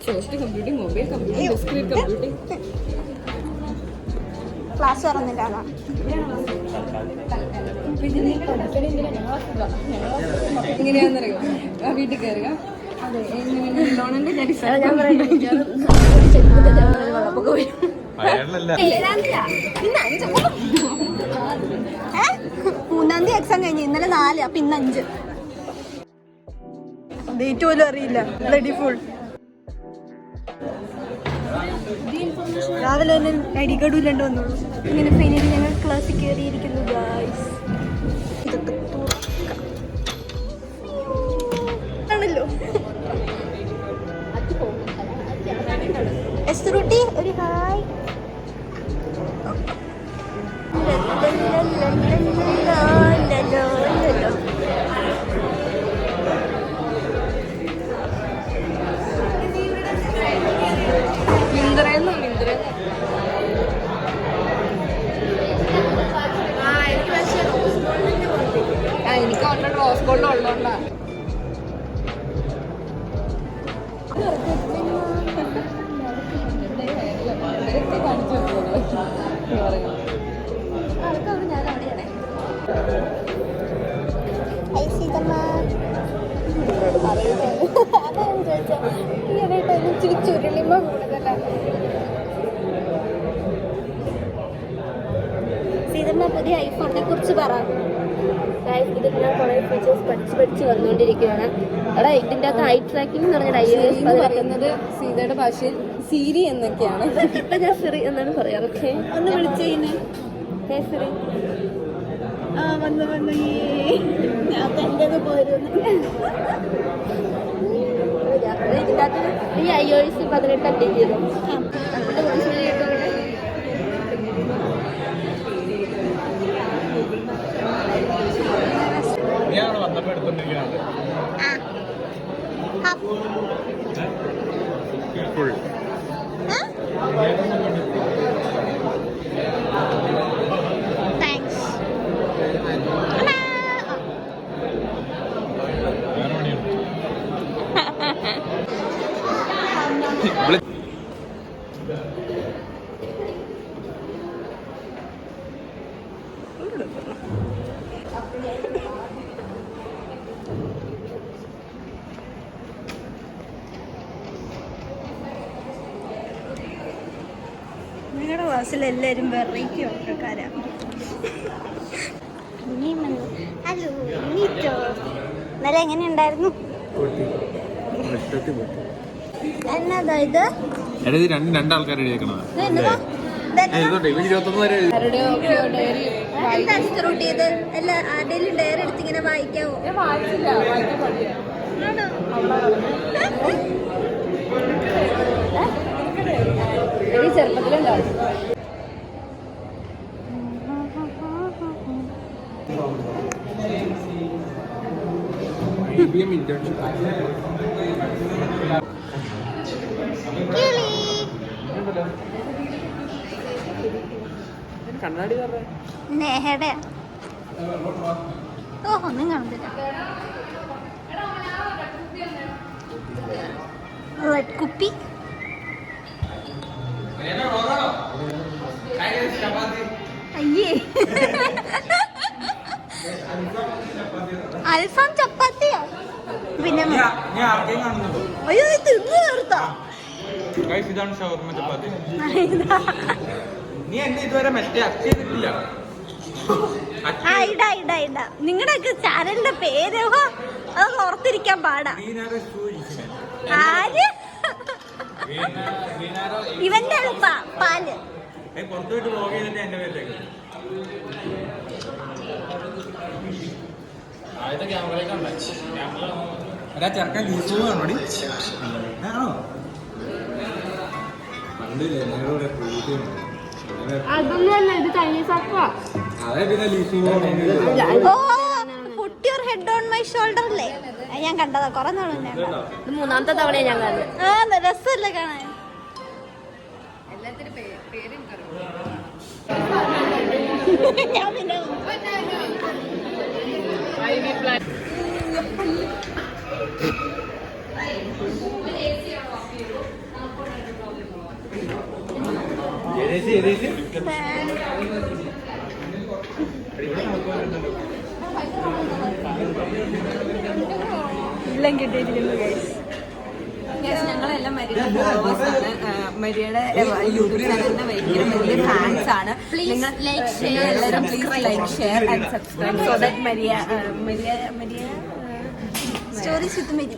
Soft computing, mobile computing, discrete computing. Class തുറന്നില്ല അതാ. എങ്ങനെയാണെന്നറിയോ? വീട്ടിൽ കയറുക. അതെ, ലോണിന്റെ മൂന്നാം തീയതി എക്സാം കഴിഞ്ഞു. ഇന്നലെ 4, അപ്പൊ ഇന്ന് 5. ഡേറ്റ് പോലും അറിയില്ല. Ready full. രാവിലെ തന്നെ ഐ ഡി കാർഡ് ഇല്ലാണ്ട് വന്നോളൂ. ഇങ്ങനെ ഫൈനലി ഞങ്ങൾ ക്ലാസ്സിൽ കയറിയിരിക്കുന്നു ഗായ്സ്. ഇതൊക്കെ ആണല്ലോ. എസ്റൂട്ടി ഒരു ഹായ്. എനിക്ക് ഓൾറെഡി റോസ് ഗോൾഡ് ഉള്ളതുകൊണ്ടാ. ചുരുളിമ കൂടുതലാണ്. സീതമ്മ പുതിയ ഐഫോണിനെ കുറിച്ച് പറ. ഇതിൽ ഞാൻ കുറെ ഫീച്ചേഴ്സ് പഠിച്ച് വന്നുകൊണ്ടിരിക്കുകയാണ്. എടാ ഇതിൻ്റെ അകത്ത് ഐ ട്രാക്കിംഗ് എന്ന് പറഞ്ഞാൽ iOS പറയുന്നത് സീതയുടെ ഭാഷയിൽ സിരി എന്നൊക്കെയാണ്. ഇപ്പൊ ഞാൻ സിറി എന്നാണ് പറയാറ്. ഓക്കെ, ഒന്ന് വിളിച്ചതിന് സിറി. വന്ന് ഞാൻ തൻ്റെത് പോരുന്നു. ഇതിൻ്റെ അകത്ത് ഈ iOS 18 അപ്ഡേറ്റ് ചെയ്തു. നിങ്ങളുടെ ക്ലാസ്സിലെല്ലാവരും വെറൈറ്റി ഓട്ടക്കാരാണ്. ഹലോ നീറ്റോ, ഇന്നലെ എങ്ങനെ ഉണ്ടായിരുന്നു? എന്നതാ ഇത്? രണ്ടാൾക്കാർ എന്താ റൂട്ട് ചെയ്ത് എല്ലാ ആരുടെയും ഡയറി എടുത്ത് ഇങ്ങനെ വായിക്കാവോ? ചെറുപ്പത്തിലുണ്ടാവും. നേഹയുടെ ഒന്നും കാണുന്നില്ല. റെഡ് കുപ്പി. അയ്യേ, അൽഫാം ചപ്പാത്തിയോ? പിന്നെ അയ്യോ തിന്നു തീർത്താ. നിങ്ങളുടെ ചാനലിന്റെ പേര് അത് ഓർത്തിരിക്കാൻ പാടാ. ആര് ഇവന്റെ എളുപ്പാ പാല്. ചെറുക്കൻ ലീസൂടി ആണോ? അതൊന്നുമല്ല, ഇത് ചൈനീസ് ആക്കുവാ. അതെ, പിന്നെ ലീസൂ put your head on my shoulder അല്ലേ? ഞാൻ കണ്ടതാ കൊറേ നാളെ. ഇത് 3ാമത്തെ തവണ ഞാൻ കണ്ടത്. രസമല്ലേ കാണാൻ? ഞാൻ പിന്നെ എല്ലാം കിട്ടിയിരിക്കുന്നു ഞങ്ങളെല്ലാം മരിയയുടെ ഫോളോവേഴ്സാണ്. മരിയയുടെ യൂട്യൂബ് ചാനലിന്റെ ഭയങ്കര വലിയ ഫാൻസ് ആണ്. നിങ്ങൾ എല്ലാവരും please like share and subscribe so that Maria stories with merry.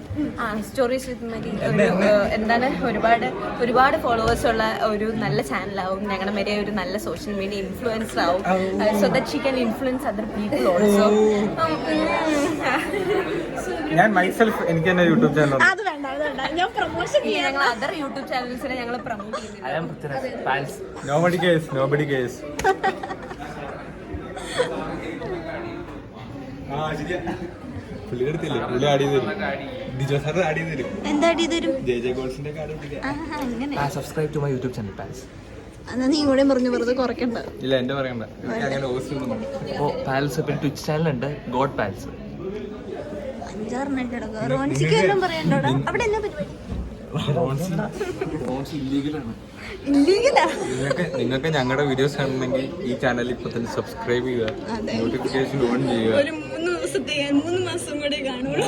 Stories വിത്ത് മരി എന്താണ് ഒരുപാട് ഫോളോവേഴ്സ് ഉള്ള ഒരു നല്ല ചാനലാവും. ഞങ്ങളുടെ മരിയ ഒരു നല്ല സോഷ്യൽ മീഡിയ ഇൻഫ്ലുവൻസർ ആവും. So that she can influence other people also. ഞാൻ മൈസെൽഫ് എനിക്ക് തന്നെ യൂട്യൂബ് ചാനൽ അത് വേണ്ട ഞാൻ പ്രൊമോഷൻ ഞങ്ങൾ അതർ യൂട്യൂബ് ചാനൽസിനെ ഞങ്ങൾ പ്രൊമോട്ട് ചെയ്യുന്നു. നോബഡി കേസ് പുള്ളിയെടുത്തില്ലേ പുള്ളി ആഡ് ചെയ്ത് തരും. ഡിജോ സാർ ആഡ് ചെയ്ത് തരും. എന്താ തരും ജെ ഗോൾസിന്റെ കാർഡ് അങ്ങനെ subscribe to my YouTube channel pals. എന്നാ നീ കൂടെ പറഞ്ഞു വെറുതെ കുറയ്ക്കണ്ട. ഇല്ല എന്റെ പറയണ്ട അങ്ങനെ അപ്പോൾ പാൽസ് പിന്നെ ട്വിച്ച് ചാനലുണ്ട് ഗോഡ് പാൽസ്. 5-6 കിടക്കുക. റോൺസിക്ക് വല്ലതും പറയണ്ടോടാ? അവിടെ എന്നാ പരിപാടി? നിങ്ങൾക്ക് ഞങ്ങളുടെ വീഡിയോസ് കാണണമെങ്കിൽ ഈ ചാനൽ ഇപ്പൊ തന്നെ സബ്സ്ക്രൈബ് ചെയ്യുക, നോട്ടിഫിക്കേഷൻ ഓൺ ചെയ്യുക. 3 മാസം കൂടെ കാണുള്ളൂ.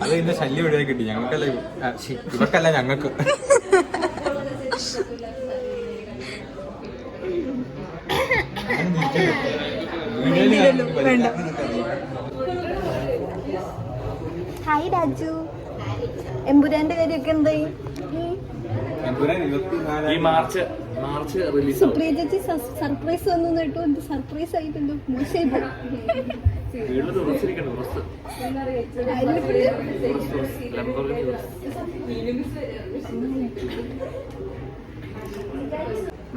അത് ഇതിന്റെ ശല്യം എവിടെയായി കിട്ടി ഞങ്ങൾക്കല്ല, ഇവർക്കല്ല ഞങ്ങൾക്ക്. ഹായ് രാജു. എമ്പുരാന്റെ കാര്യമൊക്കെ എന്തായി? ഈ മാർച്ച് റിലീസ് സുപ്രിയ ചേച്ചി സർപ്രൈസ് വന്നു കേട്ടോ. എന്ത് സർപ്രൈസ് ആയിട്ടുണ്ടോ? മോശമായി പോയി. വീട്ടിൽ ഉറച്ചിരിക്കണം. ഉറച്ച്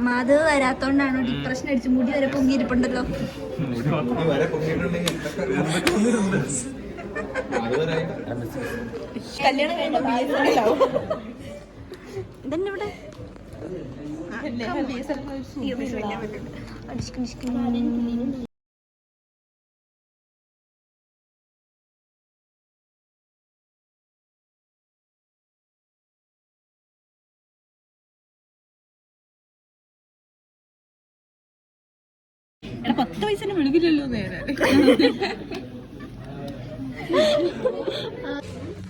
മാധവ് വരാത്തോണ്ടാണോ ഡിപ്രഷൻ അടിച്ച് മുടി വരെ പൊങ്ങിയിരിപ്പുണ്ടല്ലോ. കല്യാണം ഇതന്നെ ഇവിടെ എടാ 10 വയസ്സിനെ വിളിക്കില്ലല്ലോ നേരെ.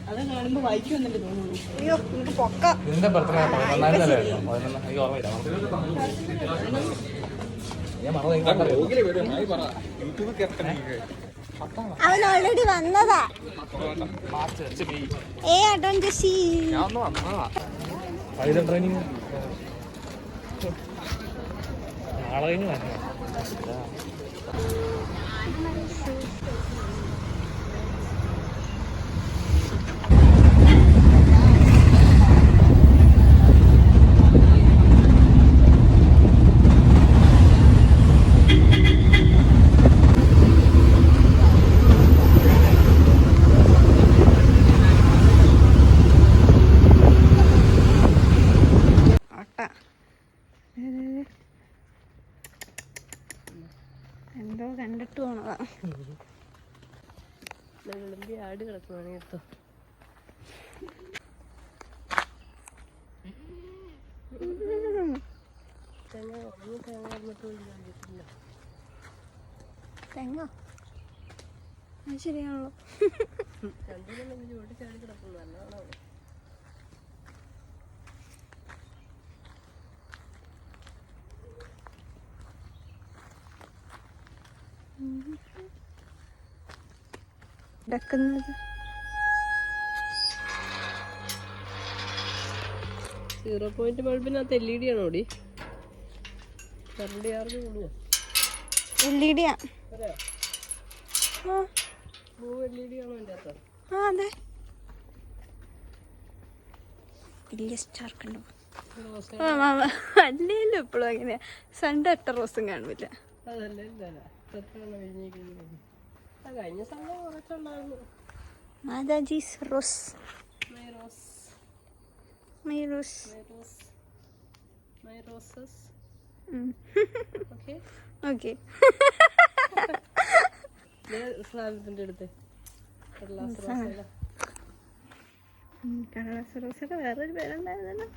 അത് കാണുമ്പോ വായിച്ചു വന്നിട്ട് തോന്നുന്നു. അയ്യോ നിനക്ക് പൊക്ക. ഇതിന്റെ ബർത്ത്ഡേ 14 എനിക്ക് ഓർമ്മയില്ല. ഞാൻ അവൻ ഓൾറെഡി വന്നതാ. പൈതൽ ട്രെയിനിങ് നാളെ കഴിഞ്ഞ് വരണം. എന്തോ കണ്ടിട്ട് പോണതാ. ആട് കിടക്കുവാണ് കേട്ടോ. തെങ്ങോ? അത് ശരിയാണല്ലോ. ചാടി കിടക്കുന്നു നല്ലതാണോ? കിടക്കുന്നത് 0 പോയിന്റ് ബൾബിനകത്ത് LED ആണോടി? കറണ്ട് ചാർജ് കൂടുമോ? LED ആ. LED ആണോ എൻ്റെ അകത്ത്? അതെ വലിയ സ്റ്റാർ കണ്ടു. അല്ലല്ലോ എപ്പോഴും അങ്ങനെയാ. സൺഡേ 8 റോസും കാണുമില്ല. അതല്ല ഇല്ല കഴിഞ്ഞ സമയം കുറച്ചുണ്ടായിരുന്നു. മാതാജീസ് റോസ്. My rose. ഓക്കെ സാധനത്തിൻ്റെ അടുത്ത് കടലാസ് റോസൊക്കെ വേറൊരു പേരുണ്ടായിരുന്നല്ലോ.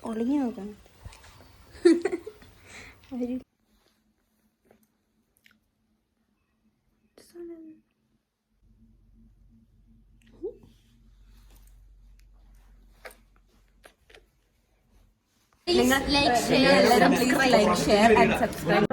ഒളിഞ്ഞു നോക്കണം. നിങ്ങൾ എല്ലാവരും please like share and subscribe.